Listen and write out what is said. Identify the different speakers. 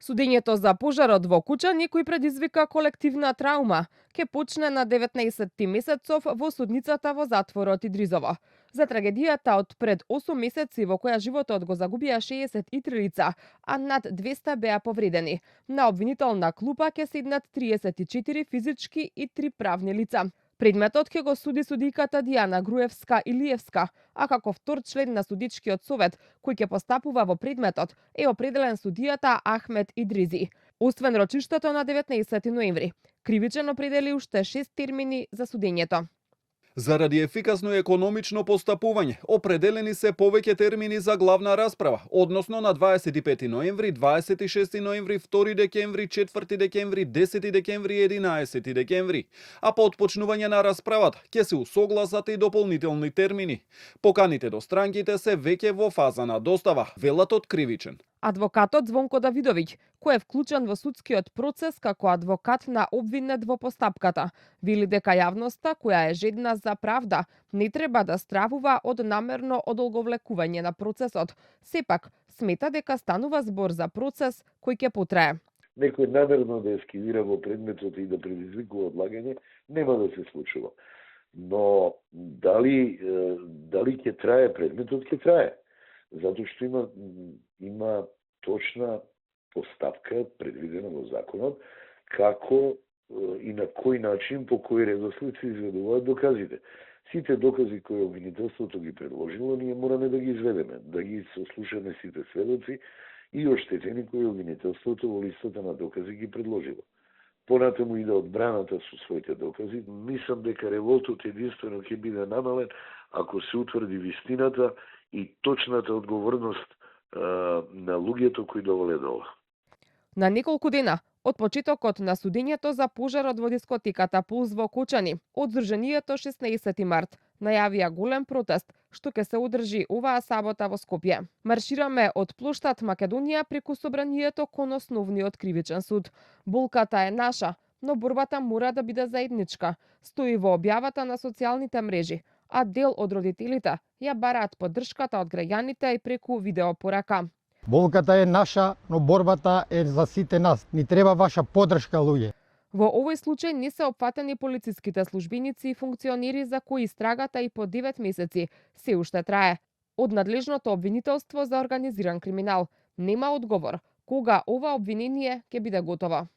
Speaker 1: Судењето за пожарот во Кучани, кој предизвика колективна траума, ќе почне на 19 месецов во судницата во затворот Идризово. За трагедијата од пред 8 месеци во која животот го загубија 63 лица, а над 200 беа повредени. На обвинителна клупа ќе седнат 34 физички и 3 правни лица. Предметот ќе го суди судиката Дијана Груевска-Илиевска, а како втор член на судичкиот совет, кој ќе постапува во предметот, е определен судијата Ахмет Идризи. Освен рочиштето на 19 ноември, кривичен определи уште 6 термини за судењето.
Speaker 2: Заради ефикасно и економично постапување, определени се повеќе термини за главна расправа, односно на 25 ноември, 26 ноември, 2 декември, 4 декември, 10 декември и 11 декември. А по отпочнување на расправата ќе се усогласат и дополнителни термини. Поканите до странките се веќе во фаза на достава, велат од кривичен.
Speaker 1: Адвокатот Звонко Давидовиќ, кој е вклучен во судскиот процес како адвокат на обвинет во постапката, вели дека јавноста, која е жедна за правда, не треба да стравува од намерно одолговлекување на процесот. Сепак, смета дека станува збор за процес кој ќе потрае.
Speaker 3: Некој намерно да ескивира во предметот и да предизвикува одлагање, нема да се случува. Но дали ќе трае предметот, ќе трае. Затоа што има точна постапка предвидена во законот како и на кој начин, по кој редослед се изведуваат доказите. Сите докази кои обвинителството ги предложило, ние мораме да ги изведеме, да ги сослушаме сите сведоци и оштетени кои обвинителството во листата на докази ги предложило. Понатаму иде одбраната со своите докази. Мислам дека револтот единствено ќе биде намален ако се утврди вистината и точната одговорност на луѓето кои довеле до ова.
Speaker 1: На неколку дена од почетокот на судењето за пожарот во дискотеката Пулс во Кучани, од Здруженијето 16 март најавија голем протест што ќе се одржи оваа сабота во Скопје. Маршираме од плоштад Македонија преку собранието кон основниот кривичен суд. Болката е наша, но борбата мора да биде заедничка, стои во објавата на социјалните мрежи, а дел од родителите ја бараат поддршката од граѓаните и преку видеопорака.
Speaker 4: Болката е наша, но борбата е за сите нас. Ни треба ваша поддршка, луѓе.
Speaker 1: Во овој случај не се опфатени полициските службеници и функционери за кои истрагата и по 9 месеци се уште трае. Од надлежното обвинителство за организиран криминал нема одговор кога ова обвинение ќе биде готово.